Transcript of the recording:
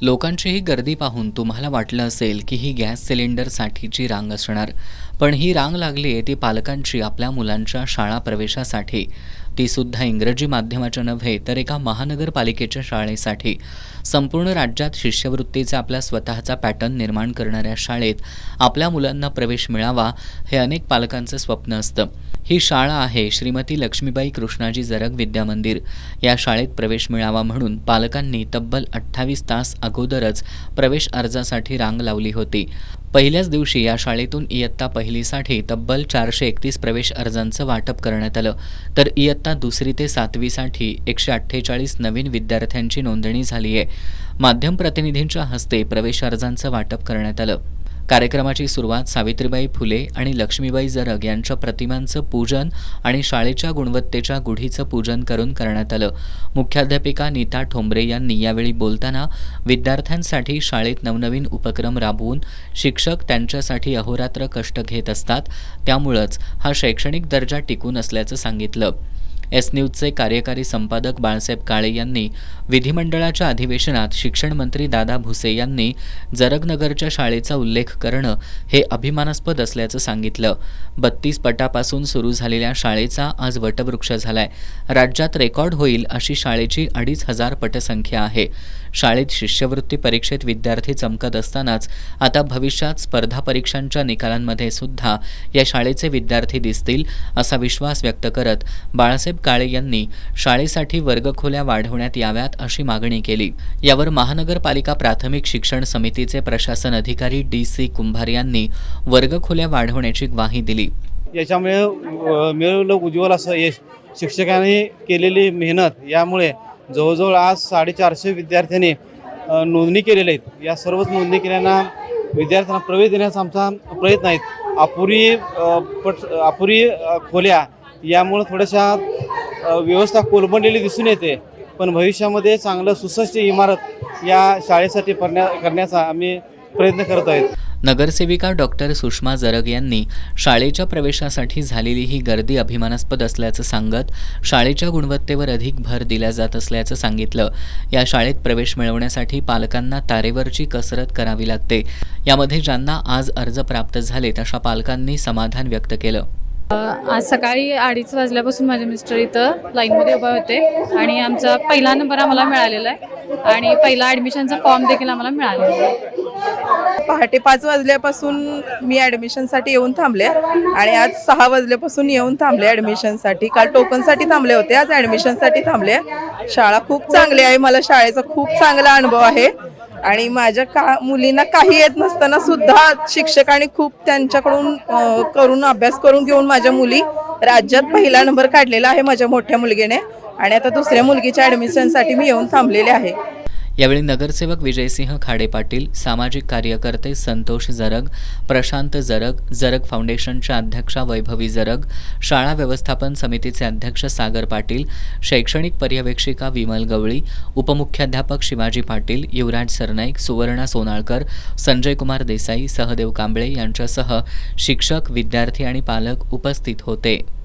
लोकांची ही गर्दी पाहून तुम्हाला वाटलं असेल की ही गॅस सिलेंडरसाठीची रांग असणार, पण ही रांग लागली आहे ती पालकांची आपल्या मुलांच्या शाळा प्रवेशासाठी. ती सुद्धा इंग्रजी माध्यमाच्या नव्हे तर एका महानगरपालिकेच्या शाळेसाठी. संपूर्ण राज्यात शिष्यवृत्तीचा आपला स्वतःचा पॅटर्न निर्माण करणाऱ्या शाळेत आपल्या मुलांना प्रवेश मिळावा हे अनेक पालकांचं स्वप्न असतं. ही शाळा आहे श्रीमती लक्ष्मीबाई कृष्णाजी जरग विद्यामंदिर. या शाळेत प्रवेश मिळावा म्हणून पालकांनी तब्बल 28 तास अगोदरच प्रवेश अर्जासाठी रांग लावली होती. पहिल्याच दिवशी या शाळेतून इयत्ता पहिलीसाठी तब्बल 431 प्रवेश अर्जांचं वाटप करण्यात आलं, तर इयत्ता दुसरी ते सातवीसाठी 148 नवीन विद्यार्थ्यांची नोंदणी झाली आहे. माध्यम प्रतिनिधींच्या हस्ते प्रवेश अर्जांचं वाटप करण्यात आलं. कार्यक्रमाची सुरुवात सावित्रीबाई फुले आणि लक्ष्मीबाई जरग यांच्या प्रतिमांचं पूजन आणि शाळेच्या गुणवत्तेच्या गुढीचं पूजन करून करण्यात आलं. मुख्याध्यापिका नीता ठोंबरे यांनी यावेळी बोलताना विद्यार्थ्यांसाठी शाळेत नवनवीन उपक्रम राबवून शिक्षक त्यांच्यासाठी अहोरात्र कष्ट घेत असतात, त्यामुळंच हा शैक्षणिक दर्जा टिकून असल्याचं सांगितलं. एस न्यूजचे कार्यकारी संपादक बाळासाहेब काळे यांनी विधिमंडळाच्या अधिवेशनात शिक्षण मंत्री दादा भुसे यांनी जरगनगरच्या शाळेचा उल्लेख करणं हे अभिमानास्पद असल्याचं सांगितलं. 32 पटापासून सुरू झालेल्या शाळेचा आज वटवृक्ष झालाय. राज्यात रेकॉर्ड होईल अशी शाळेची 2500 पटसंख्या आहे. शाळेत शिष्यवृत्ती परीक्षेत विद्यार्थी चमकत असतानाच आता भविष्यात स्पर्धा परीक्षांच्या निकालांमध्ये सुद्धा या शाळेचे विद्यार्थी दिसतील असा विश्वास व्यक्त करत बाळासाहेब काळे यांनी शाळेसाठी वर्गखोल्या वाढवण्यात याव्यात अशी मागणी केली. यावर महानगरपालिका प्राथमिक शिक्षण समितीचे प्रशासन अधिकारी DC कुंभार यांनी वर्गखोल्या वाढवण्याची ग्वाही दिली. याच्यामुळे मिळवलं उज्ज्वल असं यश. शिक्षकांनी केलेली मेहनत यामुळे जवळजवळ आज 450 विद्यार्थ्यांनी नोंदणी केलेल्या आहेत. या सर्वच नोंदणी केल्यानं विद्यार्थ्यांना प्रवेश देण्याचा आमचा प्रयत्न आहे. अपुरी खोल्या यामुळे थोड्याशा व्यवस्था कोलमडलेली दिसून येते, पण भविष्यामध्ये चांगलं सुसज्ज इमारत या शाळेसाठी करण्याचा आम्ही प्रयत्न करत आहोत. नगरसेविका डॉक्टर सुषमा जरग यांनी शाळेच्या प्रवेशासाठी झालेली ही गर्दी अभिमानास्पद असल्याचं सांगत शाळेच्या गुणवत्तेवर अधिक भर दिला जात असल्याचं सांगितलं. या शाळेत प्रवेश मिळवण्यासाठी पालकांना तारेवरची कसरत करावी लागते. यामध्ये ज्यांना आज अर्ज प्राप्त झालेत अशा पालकांनी समाधान व्यक्त केलं. आज सकाळी 2:30 वाजल्यापासून माझे मिस्टर इथं लाईनमध्ये उभे होते आणि आमचा पहिला नंबर आम्हाला मिळालेला आहे आणि पहिला ॲडमिशनचा फॉर्म देखील आम्हाला मिळालेला आहे. पहाटे 5 वाजल्यापासून मी ॲडमिशनसाठी येऊन थांबले आणि आज 6 वाजल्यापासून येऊन थांबले ॲडमिशनसाठी. काल टोकनसाठी थांबले होते, आज ॲडमिशनसाठी थांबले. शाळा खूप चांगली आहे. मला शाळेचा खूप चांगला अनुभव आहे आणि माझ्या मुलींना काही येत नसताना सुद्धा शिक्षकांनी खूप त्यांच्याकडून करून अभ्यास करून घेऊन माझ्या मुली राज्यात पहिला नंबर काढलेला आहे माझ्या मोठ्या मुलगीने आणि आता दुसऱ्या मुलगीच्या ॲडमिशनसाठी मी येऊन थांबलेले आहे. यावेळी नगरसेवक विजयसिंह खाडे पाटील, सामाजिक कार्यकर्ते संतोष जरग, प्रशांत जरग, जरग फाउंडेशनच्या अध्यक्षा वैभवी जरग, शाळा व्यवस्थापन समितीचे अध्यक्ष सागर पाटील, शैक्षणिक पर्यवेक्षिका विमल गवळी, उपमुख्याध्यापक शिवाजी पाटील, युवराज सरनाईक, सुवर्णा सोनाळकर, संजय कुमार देसाई, सहदेव कांबळे यांच्यासह शिक्षक, विद्यार्थी आणि पालक उपस्थित होते.